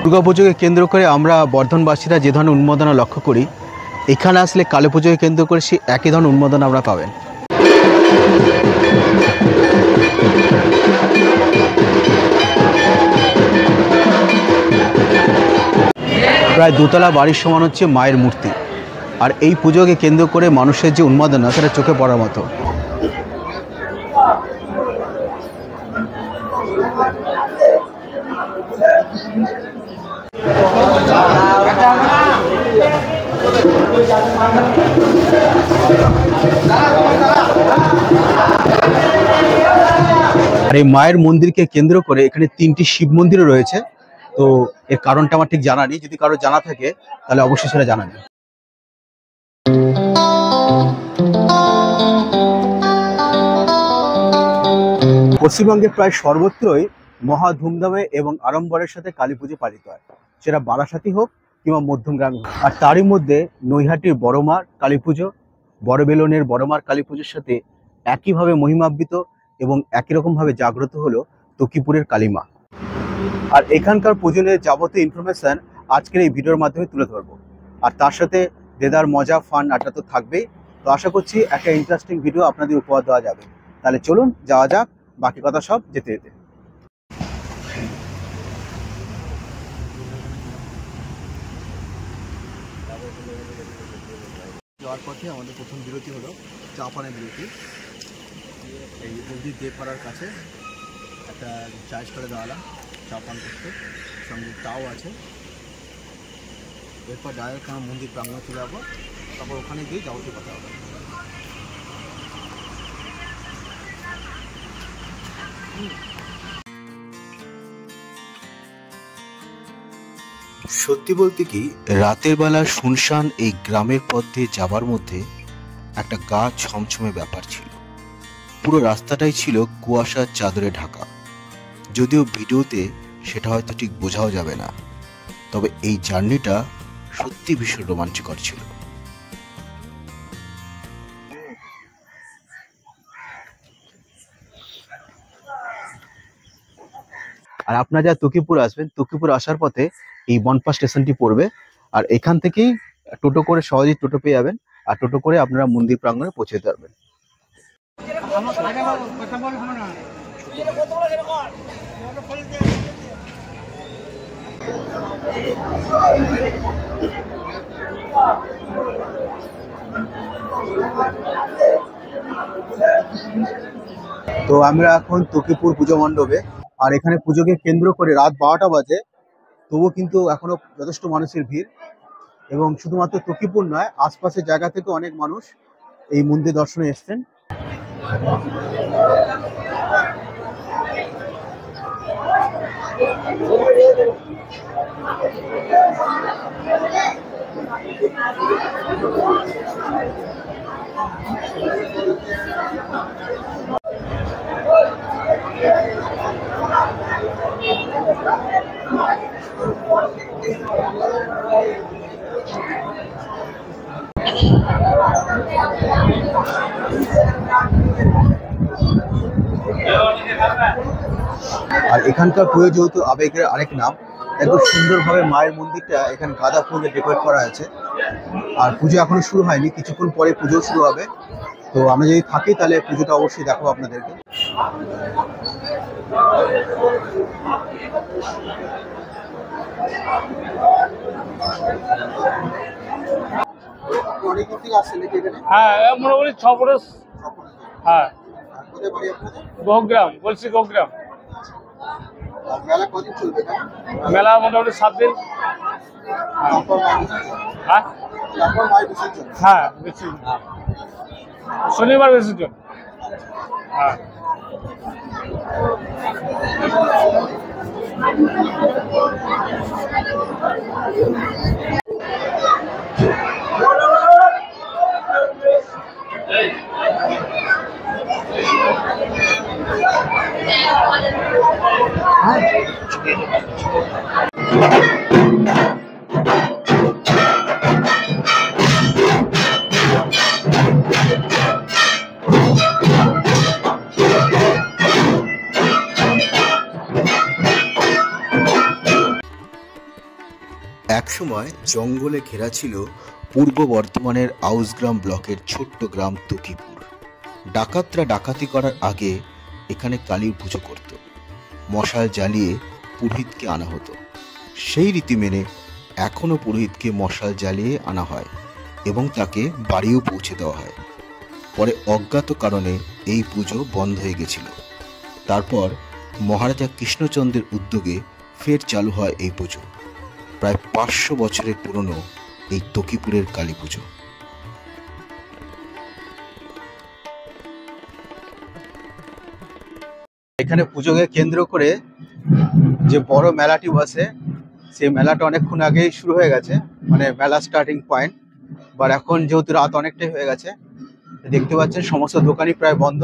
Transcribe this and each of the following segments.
দুর্গাপুজোকে কেন্দ্র করে আমরা বর্ধনবাসীরা যে ধরনের উন্মাদনা লক্ষ্য করি, এখানে আসলে কালী পুজোকে কেন্দ্র করে সে একই ধরনের উন্মাদনা আমরা পাবেন। প্রায় দোতলা বাড়ির সমান হচ্ছে মায়ের মূর্তি, আর এই পুজোকে কেন্দ্র করে মানুষের যে উন্মাদনা সেটা চোখে পড়ার মতো। আর এই মায়ের মন্দিরকে কেন্দ্র করে এখানে 3টি শিব মন্দিরও রয়েছে। তো এর কারণটা আমার ঠিক জানা নেই, যদি কারো জানা থাকে তাহলে অবশ্যই সেটা জানাবেন। পশ্চিমবঙ্গে প্রায় সর্বত্রই মহা ধুমধামে এবং আড়ম্বরের সাথে কালী পুজো পালিত হয়, সেটা বারাসাতি হোক কিংবা মধ্যমগ্রামে হোক। আর তারই মধ্যে নৈহাটির বড়মার কালী পুজো, বড়বেলনের বড়মার কালী পুজোর সাথে একইভাবে মহিমান্বিত এবং একই রকমভাবে জাগ্রত হলো তকিপুরের কালীমা। আর এখানকার পুজোর যাবতীয় ইনফরমেশন আজকের এই ভিডিওর মাধ্যমে তুলে ধরবো। আর তার সাথে দেদার মজা, ফান, আড্ডা তো থাকবেই। তো আশা করছি একটা ইন্টারেস্টিং ভিডিও আপনাদের উপহার দেওয়া যাবে। তাহলে চলুন যাওয়া যাক, বাকি কথা সব যেতে যেতে। যাওয়ার পথে আমাদের প্রথম বিরতি হলো চা পানের বিরতি। এই মন্দির দেবপাড়ার কাছে একটা চা স্টলে দাঁড়ালাম চা পান করতে, সঙ্গে চাও আছে। এরপর ডাইরেক্ট আমার মন্দির প্রাঙ্গণে চলে যাবো, তারপর ওখানে গিয়ে যাবতীয় কথা হবে। সত্যি বলতে কি, রাতের বেলা শুনশান এই গ্রামের পথ দিয়ে যাবার মধ্যে একটা গা ছমছমে ব্যাপার ছিল। পুরো রাস্তাটাই ছিল কুয়াশার চাদরে ঢাকা। যদিও ভিডিওতে সেটা হয়তো ঠিক বোঝাও যাবে না, তবে এই জার্নিটা সত্যি ভীষণ রোমাঞ্চকর ছিল। আর আপনারা যারা তকিপুর আসবেন, তকিপুর আসার পথে এই বনপাস স্টেশনটি পড়বে, আর এখান থেকেই টোটো করে সহজেই টোটো পেয়ে যাবেন, আর টোটো করে আপনারা মন্দির প্রাঙ্গণে পৌঁছে যেতে পারবেন। তো আমরা এখন তকিপুর পুজো মণ্ডপে, আর এখানে পুজোকে কেন্দ্র করে রাত 12টা বাজে, তবুও কিন্তু এখনো যথেষ্ট মানুষের ভিড়। এবং শুধুমাত্র তকিপুর নয়, আশপাশের জায়গা থেকে অনেক মানুষ এই মন্দির দর্শনে এসছেন। আর এখানকার পুজো যেহেতু আবেগের আরেক নাম, একদম সুন্দরভাবে মায়ের মন্দিরটা এখানে গাঁদা ফুলে ডেকোরেট করা আছে। আর পুজো এখনো শুরু হয়নি, কিছুক্ষণ পরে পুজো শুরু হবে। তো আমরা যদি থাকি তাহলে পুজোটা অবশ্যই দেখাবো আপনাদেরকে। হ্যাঁ, মোটামুটি 6 বছর। হ্যাঁ, গোগ্রাম, বলছি গোগ্রাম। মেলা কদিন চলবে? মেলা মোটামুটি 7 দিন। হ্যাঁ, হ্যাঁ, বেশি শনিবার বিসর্জন। হ্যাঁ, একসময় জঙ্গলে ঘেরা ছিল পূর্ব বর্ধমানের আউসগ্রাম ব্লকের ছোট্ট গ্রাম তকিপুর। ডাকাতরা ডাকাতি করার আগে এখানে কালীর পুজো করত। মশাল জ্বালিয়ে পুরোহিতকে আনা হতো। সেই রীতি মেনে এখনও পুরোহিতকে মশাল জ্বালিয়ে আনা হয় এবং তাকে বাড়িও পৌঁছে দেওয়া হয়। পরে অজ্ঞাত কারণে এই পুজো বন্ধ হয়ে গেছিল। তারপর মহারাজা কৃষ্ণচন্দ্রের উদ্যোগে ফের চালু হয় এই পুজো। প্রায় 500 বছরের পুরনো এই তকিপুরের কালী পুজো। এখানে পুজোকে কেন্দ্র করে যে বড় মেলাটি বসে, সেই মেলাটা অনেকক্ষণ আগেই শুরু হয়ে গেছে, মানে মেলা স্টার্টিং পয়েন্ট। বাট এখন যেহেতু রাত অনেকটাই হয়ে গেছে, দেখতে পাচ্ছেন সমস্ত দোকানই প্রায় বন্ধ।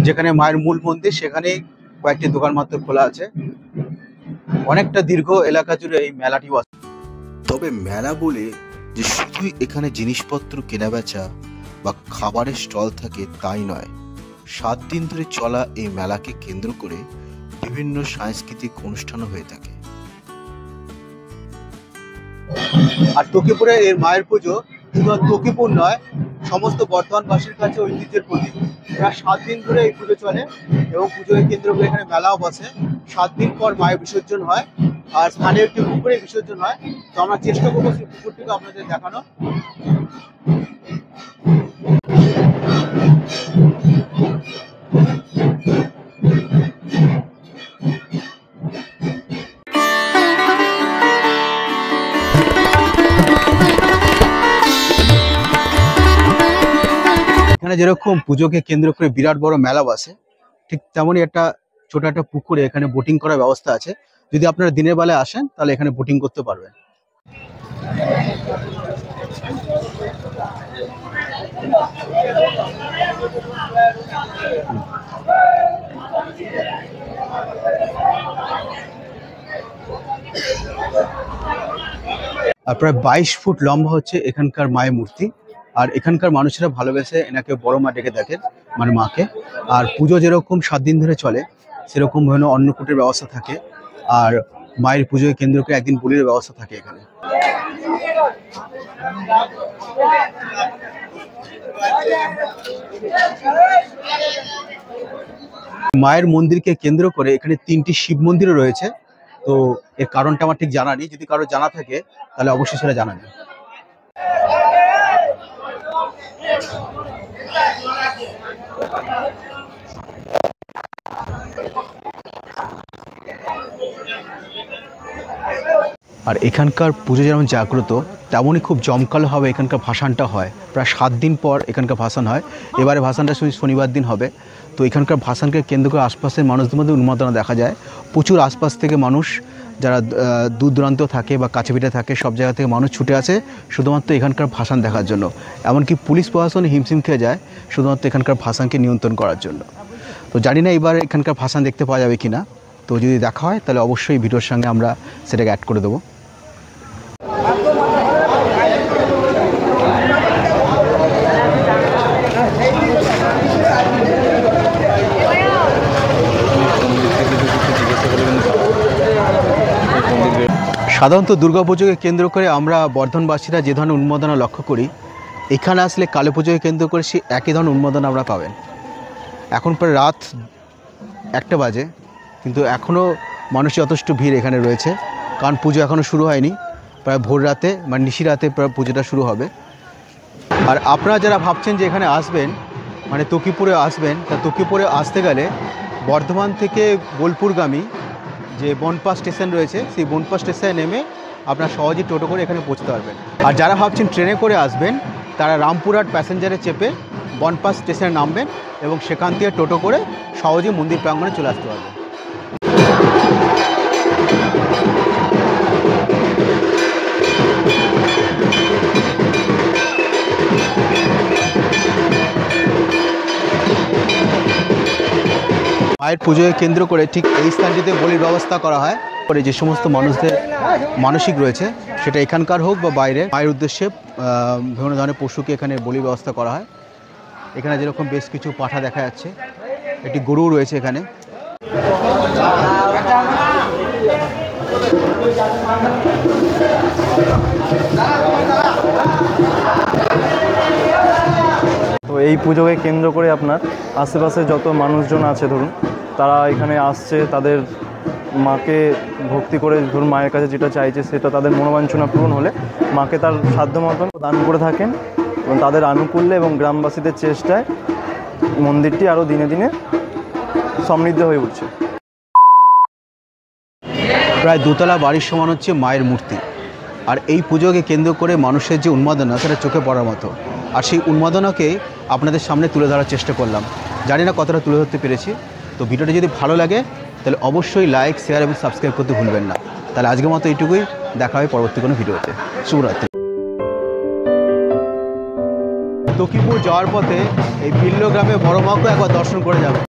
যেখানে মায়ের মূল মন্দির সেখানে কয়েকটি দোকান মাত্র খোলা আছে। অনেকটা দীর্ঘ এলাকা জুড়ে এই মেলাটি বসে। তবে মেলা বলে যে শুধুই এখানে জিনিসপত্র কেনাবেচা বা খাবারের স্টল থাকে তাই নয়। 7 দিন ধরে চলা এই মেলাকে কেন্দ্র করে বিভিন্ন সাংস্কৃতিক অনুষ্ঠানও হয়ে থাকে। আর তকিপুরে এর মায়ের পুজো শুধু তকিপুর নয়, সমস্ত বর্ধমানবাসীর কাছে ঐতিহ্যের প্রতীক। প্রায় 7 দিন ধরে এই পুজো চলে এবং পুজোকে কেন্দ্র করে এখানে মেলাও বসে। 7 দিন পর মায়ের বিসর্জন হয় আর স্থানীয় একটি পুকুরে বিসর্জন হয়। তো আমরা চেষ্টা করবো সেই পুকুরটিকে আপনাদের দেখানো। এখানে যেরকম পুজোকে কেন্দ্র করে বিরাট বড় মেলা বসে, ঠিক তেমনই একটা ছোট একটা পুকুরে এখানে বোটিং করার ব্যবস্থা আছে। যদি আপনারা দিনের বেলায় আসেন তাহলে এখানে বোটিং করতে পারবেন। আর প্রায় 22 ফুট লম্বা হচ্ছে এখানকার মায়ের মূর্তি। আর এখানকার মানুষেরা ভালোবেসে এনাকে বড় মা ডেকে দেখেন, মানে মাকে। আর পুজো যেরকম 7 দিন ধরে চলে, সেরকম ধরনের অন্নকূটের ব্যবস্থা থাকে। আর মায়ের পুজোকে কেন্দ্র করে একদিন বলির ব্যবস্থা থাকে এখানে। মায়ের মন্দিরকে কেন্দ্র করে এখানে 3টি শিব মন্দিরও রয়েছে। তো এর কারণটা আমার ঠিক জানা নেই, যদি কারো জানা থাকে তাহলে অবশ্যই সেটা জানাবেন। আর এখানকার পুজো যেমন জাগ্রত, তেমনই খুব জমকালোভাবে এখানকার ভাসানটা হয়। প্রায় 7 দিন পর এখানকার ভাসান হয়। এবারে ভাসানটা শনিবার দিন হবে। তো এখানকার ভাসানকে কেন্দ্র করে আশপাশের মানুষদের মধ্যে উন্মাদনা দেখা যায়। প্রচুর আশপাশ থেকে মানুষ, যারা দূর দূরান্ত থাকে বা কাছে পিঠে থাকে, সব জায়গা থেকে মানুষ ছুটে আসে শুধুমাত্র এখানকার ভাসান দেখার জন্য। এমনকি পুলিশ প্রশাসন হিমশিম খেয়ে যায় শুধুমাত্র এখানকার ভাসানকে নিয়ন্ত্রণ করার জন্য। তো জানি না এবার এখানকার ভাসান দেখতে পাওয়া যাবে কি না। তো যদি দেখা হয় তাহলে অবশ্যই ভিডিওর সঙ্গে আমরা সেটাকে অ্যাড করে দেবো। সাধারণত দুর্গাপুজোকে কেন্দ্র করে আমরা বর্ধমানবাসীরা যে ধরনের উন্মাদনা লক্ষ্য করি, এখানে আসলে কালী পুজোকে কেন্দ্র করে সেই একই ধরনের উন্মাদনা আমরা পাবেন। এখন প্রায় রাত 1টা বাজে, কিন্তু এখনও মানুষের যথেষ্ট ভিড় এখানে রয়েছে, কারণ পুজো এখনও শুরু হয়নি। প্রায় ভোর রাতে, মানে নিশি রাতে প্রায় পুজোটা শুরু হবে। আর আপনারা যারা ভাবছেন যে এখানে আসবেন, মানে তকিপুরে আসবেন, তা তকিপুরে আসতে গেলে বর্ধমান থেকে বোলপুরগামী যে বনপা স্টেশন রয়েছে, সেই বনপা স্টেশনে নেমে আপনারা সহজেই টোটো করে এখানে পৌঁছতে পারবেন। আর যারা ভাবছেন ট্রেনে করে আসবেন, তারা রামপুরহাট প্যাসেঞ্জারে চেপে বনপা স্টেশনে নামবেন এবং সেখান থেকে টোটো করে সহজেই মন্দির প্রাঙ্গণে চলে আসতে পারবেন। মায়ের পুজোকে কেন্দ্র করে ঠিক এই স্থানটিতে বলির ব্যবস্থা করা হয়। পরে যে সমস্ত মানুষদের মানসিক রয়েছে, সেটা এখানকার হোক বা বাইরে, মায়ের উদ্দেশ্যে বিভিন্ন ধরনের পশুকে এখানে বলির ব্যবস্থা করা হয়। এখানে যেরকম বেশ কিছু পাঠা দেখা যাচ্ছে, একটি গরু রয়েছে এখানে। তো এই পুজোকে কেন্দ্র করে আপনার আশেপাশে যত মানুষজন আছে ধরুন, তারা এখানে আসছে, তাদের মাকে ভক্তি করে ধরুন মায়ের কাছে যেটা চাইছে সেটা তাদের মনোবাঞ্ছনা পূরণ হলে মাকে তার সাধ্য মতন দান করে থাকেন এবং তাদের আনুকূল্যে এবং গ্রামবাসীদের চেষ্টায় মন্দিরটি আরও দিনে দিনে সমৃদ্ধ হয়ে উঠছে। প্রায় দোতলা বাড়ির সমান হচ্ছে মায়ের মূর্তি। আর এই পুজোকে কেন্দ্র করে মানুষের যে উন্মাদনা সেটা চোখে পড়ার মতো। আর সেই উন্মাদনাকে আপনাদের সামনে তুলে ধরার চেষ্টা করলাম। জানি না কতটা তুলে ধরতে পেরেছি। তো ভিডিওটা যদি ভালো লাগে তাহলে অবশ্যই লাইক, শেয়ার এবং সাবস্ক্রাইব করতে ভুলবেন না। তাহলে আজকের মতো এইটুকুই, দেখা হয় পরবর্তী কোনো ভিডিওতে। শুভরাত্রি। লক্ষ্মীপুর যাওয়ার পথে এই বিল্ল গ্রামে বড় মাকেও একবার দর্শন করে যাবেন।